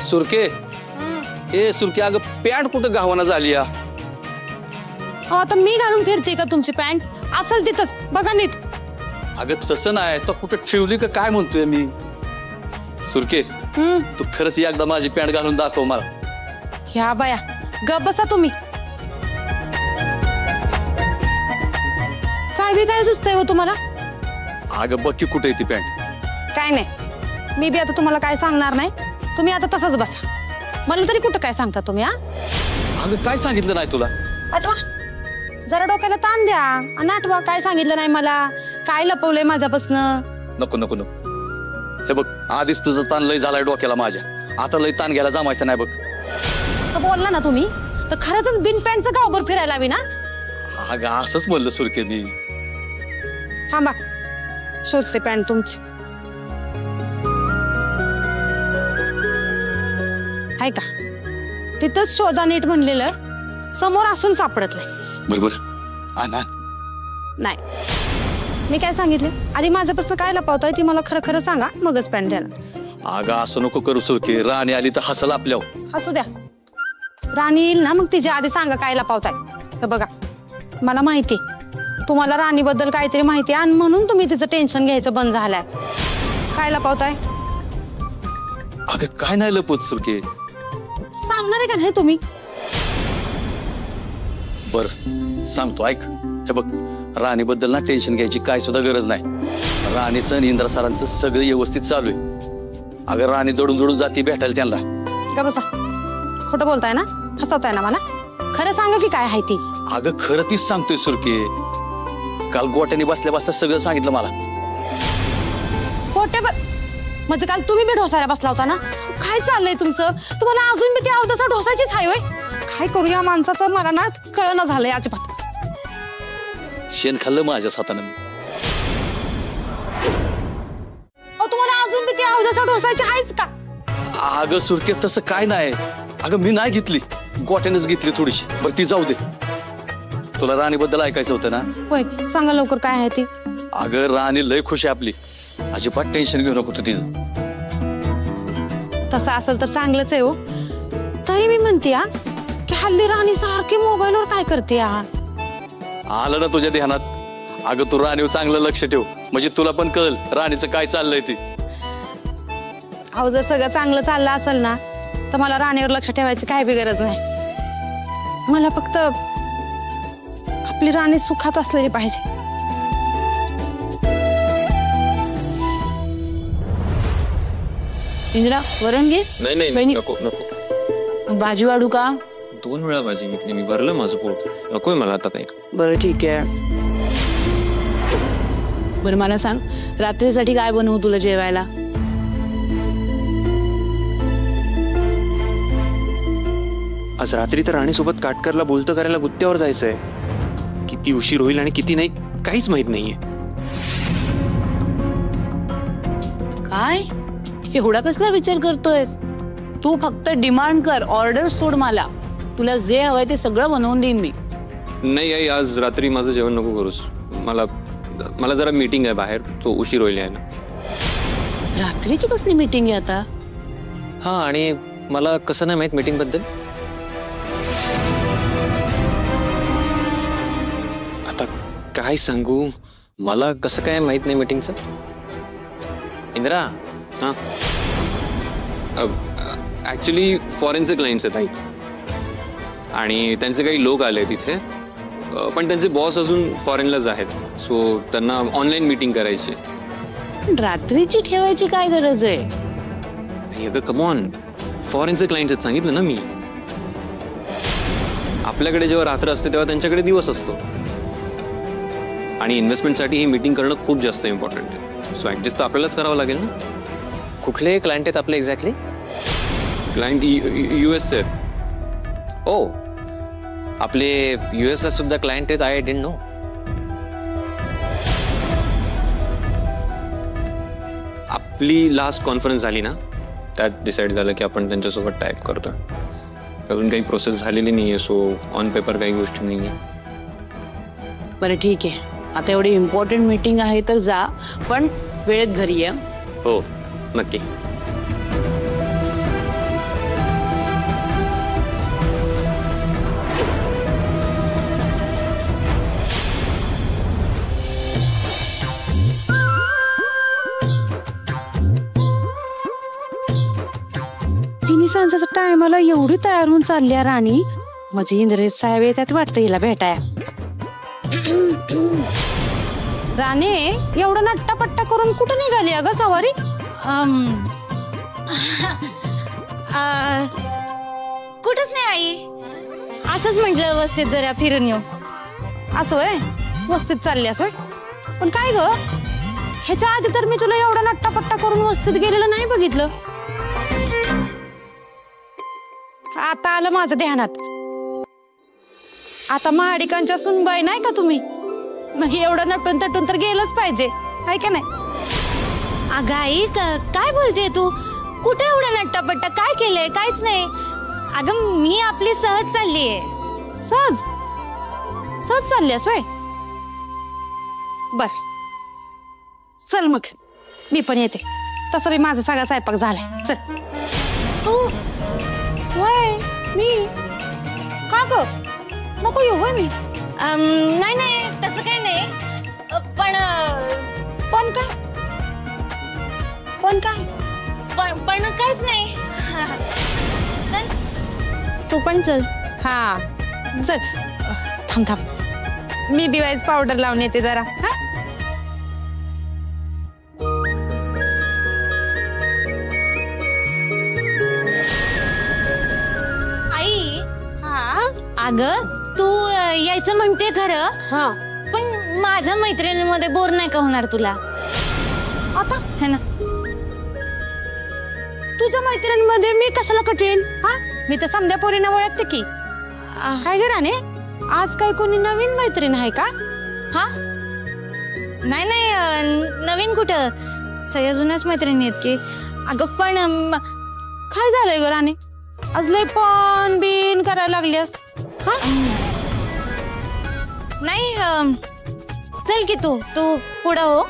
सुरके ए सुरके, अगं पॅन्ट कुठं गावाना झाली या? आता मी घालून फिरते का तुमची पॅन्ट? असेल तिथंच बघा नीट. अगं तसं नाही, तर कुठं ठेवली का काय म्हणतोय मी. सुरके तू खरंच एकदा माझी पॅन्ट घालून दाखव मला. ह्या बाया गप बसा तुम्ही. काय बी काय सुचतंय हो तुम्हाला? अगं बघ की कुठे ती पॅन्ट. काय नाही, मी बी आता तुम्हाला काय सांगणार नाही. तुम्ही आता तसंच बसा. मला तरी कुठं काय सांगता तुम्ही? हा अगं काय सांगितलं नाही तुला? आठवा जरा डोक्याला ताण द्या आणि आठवा काय सांगितलं नाही मला, काय लपवलंय माझ्यापासनं. नको नको नको, हे बघ आधीच तुझं ताण लय झालाय डोक्याला माझ्या. आता लय ताण घ्यायला जमायचं नाही बघ. बोलला ना तुम्ही तर खरंच बिन पॅन्टचं गावभर फिरायला हवी ना. अगं असंच म्हणलं सुरके मी. थांबा शोधते पॅन्ट तुमची. आहे का? तिथंच शोधा नीट म्हणलेलं, समोर असून सापडत नाही. बरोबर नाही. मी काय सांगितले आधी माझ्यापासून काय लपवताय ती मला खरं खरं सांगा, मगच पॅन्ट द्या. अगं असं नको करू सुरके, राणी आली तर हसल आपल्यावर. असू द्या, राणी येईल ना मग तिच्या आधी सांगा काय लपवताय. तर बघा मला माहिती तुम्हाला राणीबद्दल काहीतरी माहिती आहे आणि म्हणून तुम्ही तिचं टेन्शन घ्यायचं बंद झालंय. काय लपवताय? अगं काय नाही लपवत सुरके. सांगणार आहे का नाही तुम्ही? बर सांगतो ऐक. हे बघ राणीबद्दल ना टेन्शन घ्यायची काय सुद्धा गरज नाही. राणीचं आणि इंद्रा सरांचं सगळं व्यवस्थित चालू आहे. अगं राणी दडून दडून जाती भेटायला त्यांना. का बसा, खोटं बोलताय ना, हसवताय ना मला. खरं सांगा की काय आहे ती. अगं खरं तीच सांगतोय सुरके. काल गोट्याने बसल्या बसल्या सगळं सांगितलं मला. गोट्यावर म्हणजे काल तुम्ही बी ढोसायला बसला होता ना. काय चाललंय तुमचं? तुम्हाला अजून बी ती अवताचा ढोसायचीच हाय होय? काय करू या माणसाचं मला ना कळना झालंय अजिबात. शेण खाल्लं माझ्याच हातानं. तुम्हाला अजून बी ती अवताचा ढोसायची आहेच का? अगं सुरके तसं काय नाही. अगं मी नाही घेतली, गोट्यानेच घेतली थोडीशी. बरं ती जाऊ दे. तुला राणीबद्दल ऐकायचं होतं ना? होय सांगा लवकर काय आहे ती. अगं राणी लय खुश आहे आपली. अजिबात टेन्शन घेऊ नको तू तिथं. तसं असेल तर चांगलंच आहे हो. तरी मी म्हणते की हल्ली राणी सारखी मोबाईलवर काय करते? आलं ना तुझ्या ध्यानात. अगं तू राणीवर चांगलं लक्ष ठेव, म्हणजे तुला पण कळल राणीचं काय चाललंय ते. अहो जर सगळं चांगलं चाललं असेल ना तर मला राणीवर लक्ष ठेवायची काय बी गरज नाही. मला फक्त आपली राणी सुखात असलेली पाहिजे. इंदिरा वरण घे. नाही नको नको. भाजी वाढू का? 2 वेळा भाजी घेतली मी, भरलं माझं पोट. नकोय मला आता काही. बरं ठीक आहे. बरं मला सांग रात्रीसाठी काय बनवू तुला जेवायला? आज रात्री तर राणीसोबत काटकरला बोलतं करायला गुत्त्यावर जायचंय. किती उशीर होईल आणि किती नाही काहीच माहित नाहीये. काय एवढा कसला विचार करतोयस? तू फक्त डिमांड कर, ऑर्डर सोड. मला तुला जे हवंय ते सगळं बनवून देईन मी. नाही आई आज रात्री माझं जेवण नको करूस. मला जरा मीटिंग आहे बाहेर, तो उशीर होईल यायला. रात्रीची कसली मीटिंग आहे आता? हा आणि मला कसं नाही माहित मीटिंग बद्दल. आता काय सांगू, मला कसं काय माहित नाही मीटिंगचं. इंदिरा हा ऍक्च्युली फॉरेनचे क्लायंट्स आहेत आई आणि त्यांचे काही लोक आले तिथे, पण त्यांचे बॉस अजून फॉरेनलाच आहेत. सो त्यांना ऑनलाईन मीटिंग करायची. रात्रीची ठेवायची काय गरज आहे? अगं कम ऑन, फॉरेनचे क्लायंट्स आहेत सांगितलं ना मी. आपल्याकडे जेव्हा रात्र असते तेव्हा त्यांच्याकडे दिवस असतो आणि इन्व्हेस्टमेंटसाठी ही मीटिंग करणं खूप जास्त इम्पॉर्टंट आहे. सो ऍडजस्ट तर आपल्यालाच करावं लागेल ना. कुठले क्लायंट आहेत आपले एक्झॅक्टली? क्लायंट US आहेत. ओ आपले US ला सुद्धा क्लायंट आहेत? I didn't know. आपली लास्ट कॉन्फरन्स झाली ना त्यात डिसाईड झालं की आपण त्यांच्यासोबत टाईप करतोय. अजून काही प्रोसेस झालेली नाहीये, सो ऑन पेपर काही गोष्टी नाहीये. बरं ठीक आहे, आता एवढी इम्पॉर्टंट मीटिंग आहे तर जा, पण वेळेत घरी ये. हो नक्की. तिन्ही सांजाच्या टायमाला एवढी तयार होऊन चालली आहे राणी. माझे इंद्रजित साहेब येतात वाटतं हिला भेटाय. राणे एवढं नट्टापट्टा करून कुठं निघाली अगं सवारी? कुठंच नाही आई, असंच म्हटलं वस्तीत जरा फिरून येऊ. असं वय वस्तीत चालली असं पण काय ग, ह्याच्या आधी तर मी तुला एवढा नट्टापट्टा करून वस्तीत गेलेलं नाही बघितलं. आता आलं माझं ध्यानात. आता महाडिकांच्या सुनबाई नाही का तुम्ही, मग एवढं नटून तटून तर गेलंच पाहिजे, आहे का नाही? अगं आई काय बोलते तू? कुठे एवढा नट्टापट्टा काय केलंय? काहीच नाही अगं, मी आपली सहज चाललीये. सहज सहज चाललीस वय? बर चल मग मी पण येते. तसं बी माझा सगळा स्वयंपाक झालाय. चल. तू वय मी का ग, नको येऊ वय मी. नाही नाही तसं काही नाही, पण पण काय पण काय पण काहीच नाही. चल तू पण चल. हा चल. थांब थांब मी बिवाईज पावडर लावून येते जरा. हा आई. हा अगं तू यायचं म्हणते खरं, हा पण माझ्या मैत्रिणीमध्ये बोर नाही का होणार तुला आता? है ना? तुझ्या मैत्रिणीमध्ये मी कशाला कटवेन? हा मी तर समध्या पोरीना ओळखते की. काय ग राणे, आज काय कोणी नवीन मैत्रीण आहे का? हा नाही नाही नवीन कुठं, सगळ्या जुन्याच मैत्रिणी आहेत की. अगं पण काय झालंय ग राणे, आज लय पण बिन करायला लागलीस? हा नाही चल की तू पुढं हो,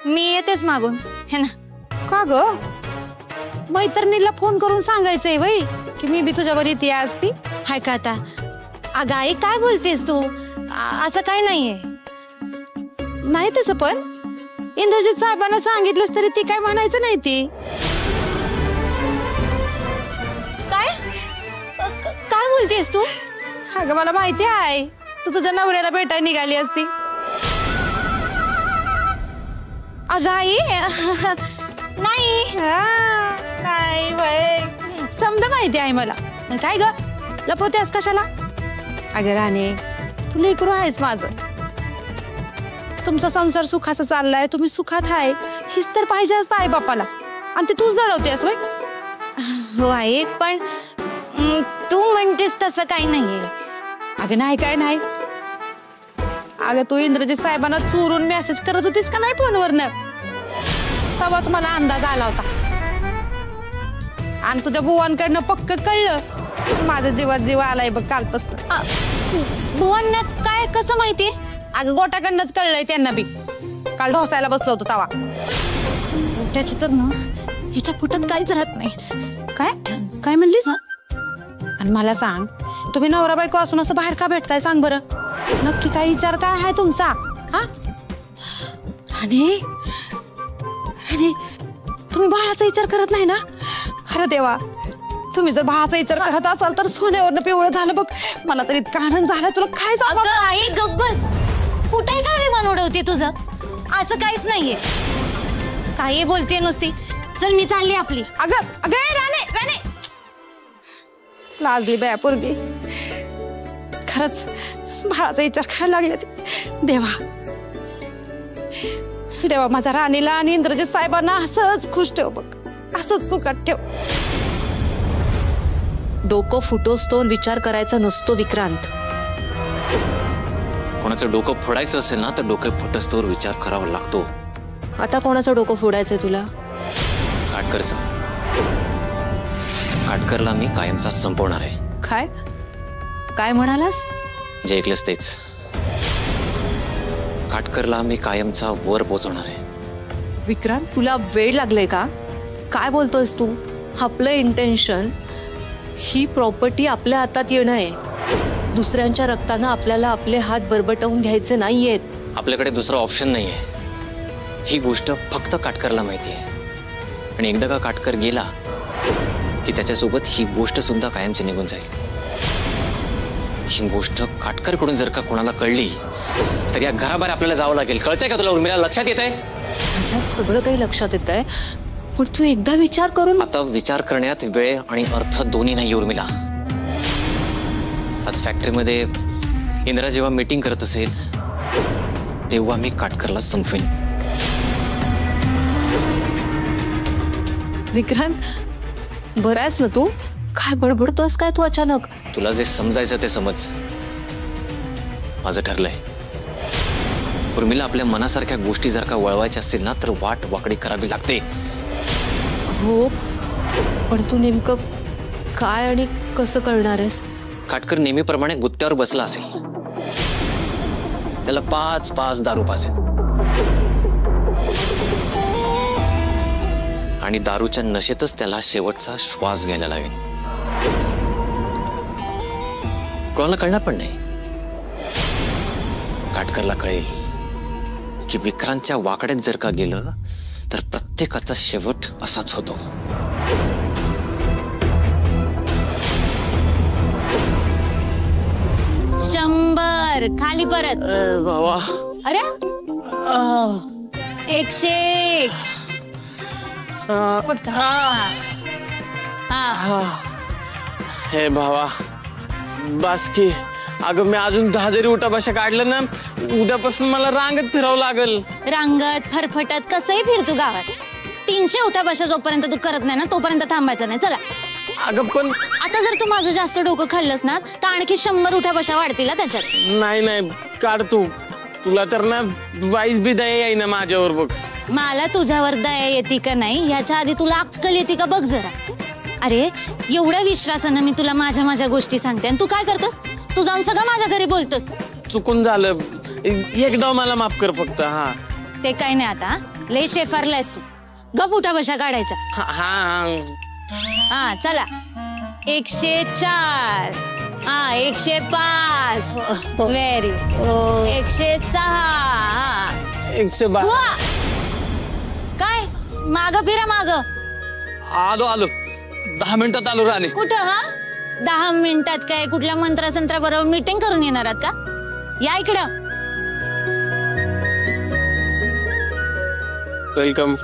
मी येतेच मागून, है ना? का ग, मैत्रिणीला फोन करून सांगायचंय वय की मी बी तुझ्यावर येते आज ती? हाय का आता? अगं आई काय बोलतेस तू? असं काय नाहीये. नाही तसं पण इंद्रजित साहेबांना सांगितलंस तरी ती काय म्हणायचं नाही ती. काय बोलतेस तू? अगं मला माहिती आहे तू तुझ्या नवऱ्याला भेटायला निघाली असती. अगं आई नाही नाही वय समजा माहिती आहे मला. काय ग लपवतेस कशाला? अगं राणे तू लेकरू आहेस माझं. तुमचा संसार सुखाचा चाललाय, तुम्ही सुखात आहे हीच तर पाहिजे असतं आई बापाला, आणि ते तूच जळवतेस वय. हो आई पण तू म्हणतेस तसं काही नाहीये. अगं नाही काय नाही. अगं तू इंद्रजित साहेबांना चोरून मेसेज करत होतीस का नाही फोनवरनं, तेव्हाच मला अंदाज आला होता. आणि तुझ्या बुवांकडनं पक्क कळलं. माझ्या जीवात जीव आलाय बघ कालपासून. बुवांना काय कसं माहिती? अगं गोट्याकडनंच कळलंय त्यांना बी. काल ढोसायला बसलो होतो तवा. त्याची तर ना ह्याच्या फुटत काहीच राहत नाही. काय काय म्हणलीस? आणि मला सांग, तुम्ही नवरा बायको असून असं बाहेर का भेटताय सांग बरं? नक्की काय विचार काय आहे तुमचा? हा राणे राणे तुम्ही बाळाचा विचार करत नाही ना? अरे देवा, तुम्ही जर बाळाचा विचार करत असाल तर सोन्यावरनं पिवळं झालं बघ. मला तर इतका आनंद झाला तुला काय सांगू. अगं आई गप्प बस. कुठे काय विमान उडवते तुझं? असं काहीच नाहीये. काही बोलते नुसती. चल मी चालली आपली. अगं अगं राणे राणे लाजली बाया पोरगी. खरंच बाळाचा विचार करायला लागले ते. देवा देवा माझ्या राणीला आणि इंद्रजित साहेबांना असंच खुश ठेव बघ, असंच सुखात ठेव. डोकं फुटोस तो विचार करायचा नसतो विक्रांत. कोणाचं डोकं फोडायचं असेल ना तर डोकं फुटस तोवर विचार करावा लागतो. आता कोणाचं डोकं फोडायचंय तुला? काटकरचं. काटकरला मी कायमचा संपवणार आहे. काय काय म्हणालास? जे ऐकलंस तेच. काटकरला मी कायमचा वर पोचवणार आहे. विक्रांत तुला वेळ लागले का? काय बोलतोयस तू? आपलं इंटेन्शन ही प्रॉपर्टी आपल्या हातात येणं आहे. दुसऱ्यांच्या रक्तानं आपल्याला आपले हात बरबटवून घ्यायचे नाहीयेत. आपल्याकडे दुसरा ऑप्शन नाहीये. ही गोष्ट फक्त काटकरला माहिती आहे. आणि एकदा का काटकर गेला की त्याच्यासोबत ही गोष्ट सुद्धा कायमची निघून जाईल. ही गोष्ट काटकरकडून जर का कोणाला कळली तर या घराबाहेर आपल्याला जावं लागेल. कळतंय का तुला उर्मिला? लक्षात येत आहे? माझ्या सगळं काही लक्षात येत आहे, पण तू एकदा विचार करून. आता विचार करण्यात वेळ आणि अर्थ दोन्ही नाही उर्मिला. आज फॅक्टरीमध्ये इंदिरा जेव्हा मीटिंग करत असेल तेव्हा मी काटकरला संपवीन. विक्रांत, बरं आहेस ना तू? काय बडबडतोस काय तू अचानक? तुला जे समजायचं ते समज. माझं ठरलंय. उर्मिला, आपल्या मनासारख्या गोष्टी जर का वळवायच्या असतील ना तर वाट वाकडी करावी लागते. हो, पण तू नेमकं काय आणि कसं करणार आहेस? काटकर नेहमीप्रमाणे गुत्त्यावर बसला असेल. त्याला 5 दारू पासेल आणि दारूच्या नशेतच त्याला शेवटचा श्वास घ्यायला लागेल. कोणाला कळणार पण नाही. काटकरला कळेल की विक्रांतच्या वाकड्यात जर का गेलं तर प्रत्येकाचा शेवट असाच होतो. शंभर खाली परत. भावा, अरे 101. हे भावा बस की. अगं मी अजून 10 जरी उठाबशा काढलं ना उद्यापासून मला रांगत फिरावं लागल. रांगत फरफटत कसंही फिरतो गावात. 300 उठाबशा जोपर्यंत तू करत नाही ना तोपर्यंत थांबायचं नाही. चला. अगं पण आता जर तू माझं जास्त डोकं खाल्लंस ना तर आणखी 100 उठाबशा वाढतील त्याच्यात. नाही काढ तू. तुला तर ना वाईस बी दया येई ना माझ्यावर बघ. मला तुझ्यावर दया येते का नाही याच्या आधी तुला अक्कल येते का बघ जरा. अरे एवढ्या विश्वासानं मी तुला माझ्या गोष्टी सांगते आणि तू काय करतोस? तू जाऊन सगळं माझ्या घरी बोलतोस. चुकून झालं. एक डाव मला माफ कर फक्त. हा ते काय नाही. आता लय शेफारलायस तू. गप उठाबशा काढायच्या. हा चला. 104. हा 105. व्हेरी 106. 112. काय माग फिरा माग. आलो 10 मिनिटात आलो राणे. कुठं? हा 10 मिनिटात काय कुठल्या मंत्रसंत्रा बरोबर मीटिंग करून येणार आहात का? या इकडं. वेलकम.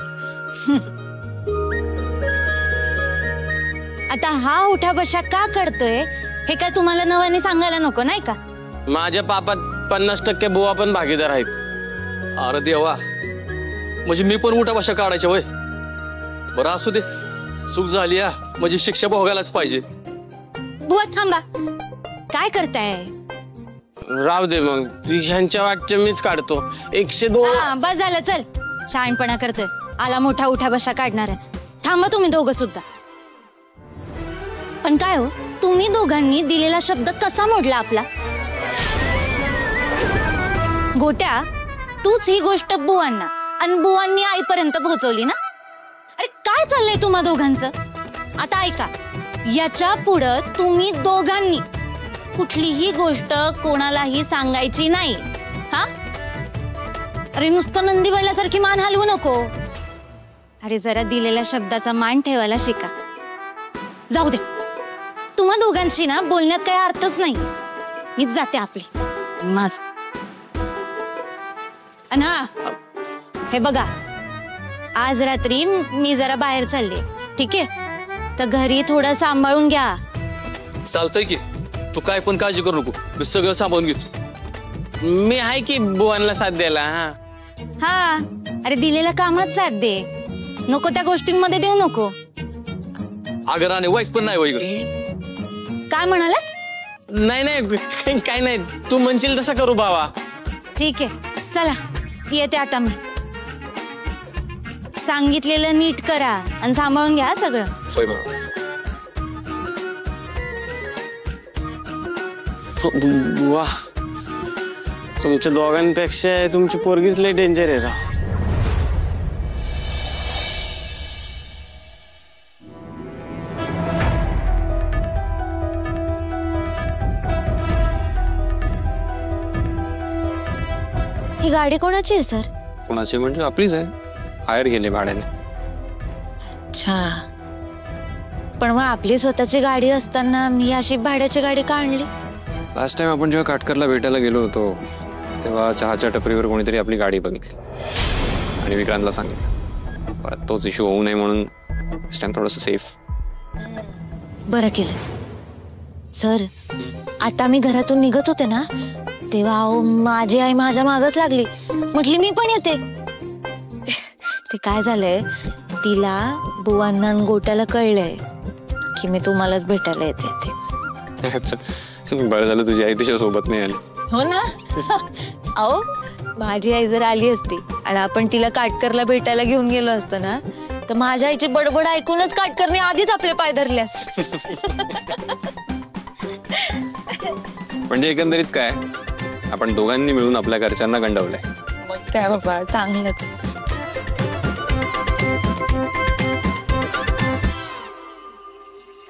आता हा उठाबशा का करतोय हे काय तुम्हाला नव्याने सांगायला नको नाही का? माझ्या पापात 50% बुवा पण भागीदार आहेत. अरे देवा, म्हणजे मी पण उठा भाषा काढायच्या वय. बरं असू दे, चूक झाली या म्हणजे शिक्षा भोगायलाच पाहिजे. बुवा थांबा. काय करताय? राव दे मग. ह्यांच्या वाटच्या मीच काढतो. 102. बस झालं. चल. शहाणपणा करतोय. आला मोठा उठाबशा काढणार आहे. थांबा तुम्ही दोघं सुद्धा. पण काय हो, तुम्ही दोघांनी दिलेला शब्द कसा मोडला आपला? गोट्या, तूच ही गोष्ट बुवांना आणि बुवांनी आईपर्यंत पोहोचवली ना? अरे काय चाललंय तुम्हा दोघांचं? आता ऐका, याच्या पुढं तुम्ही दोघांनी कुठलीही गोष्ट कोणालाही सांगायची नाही. हा? अरे नुसतं नंदी बैलासारखी मान हलवू नको. अरे जरा दिलेल्या शब्दाचा मान ठेवायला शिका. जाऊ दे, तुम्हा दोघांशी ना बोलण्यात काही अर्थच नाही. मीच जाते आपली. माझ अना हे बघा, आज रात्री मी जरा बाहेर चालले. ठीक आहे? तर घरी थोडं सांभाळून घ्या. चालतंय की. तू काय पण काळजी करू नको, मी सगळं सांभाळून घेतो. मी आहे की बुवांना साथ द्यायला. हा. अरे दिलेल्या कामात साथ दे. नको त्या गोष्टींमध्ये देऊ नको. अगं राणे, वाईस पण नाही वय. काय म्हणाला? नाही काय नाही. तू म्हणशील तसं करू बाबा. ठीक आहे, चला येते आता मी. सांगितलेलं नीट करा आणि सांभाळून घ्या सगळं. होय बाबा. बुवा, तुमच्या दोघांपेक्षा तुमची पोरगीच लय डेंजर आहे राव. गाडी कोणाची आहे सर? कोणाची म्हणजे आपलीच आहे, हायर गेले भाड्याने. अच्छा, पण मग आपली स्वतःची गाडी असताना मी अशी भाड्याची गाडी का आणली? लास्ट टाइम आपण जेव्हा काटकरला भेटायला गेलो होतो तेव्हा चहाच्या टपरीवर कोणीतरी आपली गाडी बघितली आणि विक्रांतला सांगितलं. परत तोच इश्यू होऊ नये म्हणून टाइम थोडंसं सेफ. बरं केलं सर. आता मी घरातून निघत होते ना तेव्हा माझी आई माझ्या मागच लागली, म्हटली मी पण येते. ते काय झालंय, तिला बुवांना आणि गोट्याला कळलंय की मी तुम्हालाच भेटायला येते ते. बरं झालं तुझी आई तुझ्या सोबत नाही आली. हो ना. अहो माझी आई जर आली असती आणि आपण तिला काटकरला भेटायला घेऊन गेलो असतो ना तर माझ्या आईची बडबड ऐकूनच काटकरने आधीच आपले पाय धरले असते. म्हणजे एकंदरीत काय, आपण दोघांनी मिळून आपल्या घरच्यांना गंडवलंय. मग काय बाबा, चांगलंच.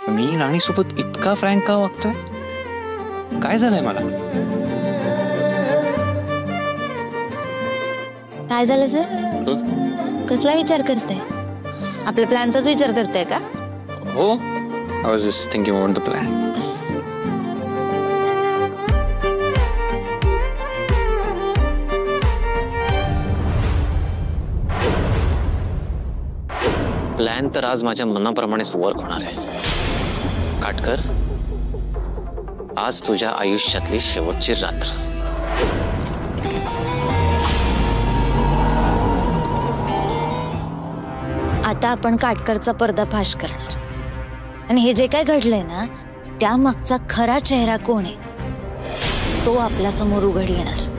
मी राणीसोबत इतका फ्रँक का वागतोय? काय झालंय मला? काय झालं सर? कसला विचार करताय? आपल्या प्लॅनचाच विचार करताय का? हो, I was just thinking about the plan. Plan तर आज माझ्या मनाप्रमाणेच वर्क होणार आहे. काटकर, आज तुझ्या आयुष्यातली शेवटची रात्र. आता आपण काटकरचा पर्दाफाश करणार आणि हे जे काय घडलंय ना त्या मागचा खरा चेहरा कोण आहे तो आपल्या समोर उघड येणार.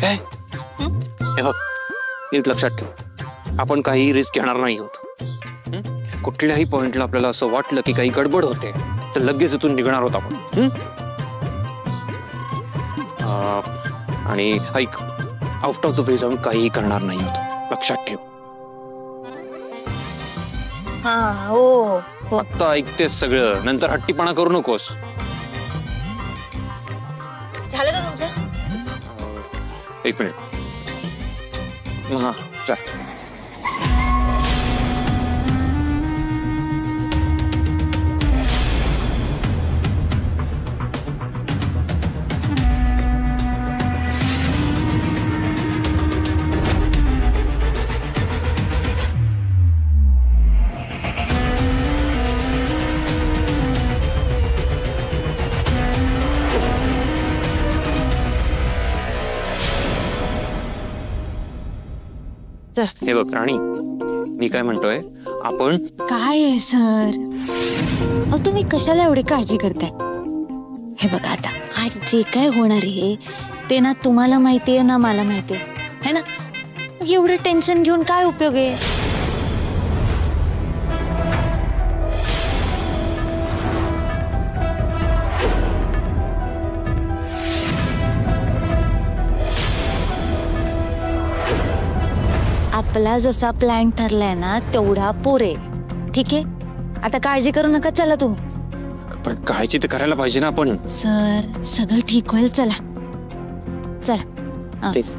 काय हे बघ, एक लक्षात ठेव, आपण काही रिस्क घेणार नाही आहोत. कुठल्याही पॉइंटला आपल्याला असं वाटलं की काही गडबड होते तर लगेच इथून निघणार आहोत आपण. आणि ऐक, आउट ऑफ द वे जाऊन काही करणार नाही आहोत, लक्षात ठेव. हो, आता ऐकतेस सगळं, नंतर हट्टीपणा करू नकोस. झालं का तुमचं? एक मिनिट. हा चल. हे बघ राणी, मी काय म्हणतोय, आपण काय आहे सर, अहो तुम्ही कशाला एवढी काळजी करताय? हे बघा, आता आज जे काय होणार आहे ते ना तुम्हाला माहितीये ना मला माहितीये है ना. एवढं टेन्शन घेऊन काय उपयोग आहे? आपला जसा प्लॅन ठरलाय ना तेवढा पुरे. ठीक आहे, आता काळजी करू नका, चला तुम्ही. पण काळजी तर करायला पाहिजे ना आपण. सर सगळं ठीक होईल, चला चला. प्लीज.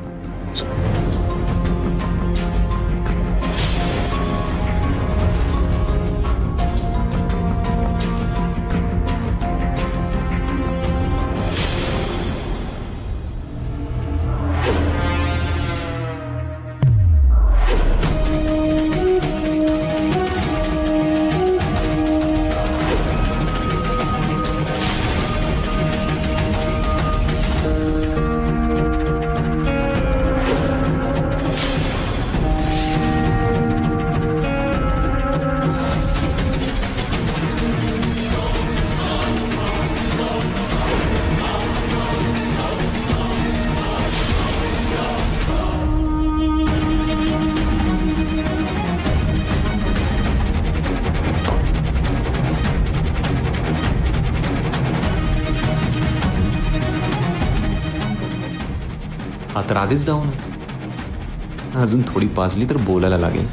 हा तर आधीच डाऊन आहे. अजून थोडी पाजली तर बोलायला लागेल.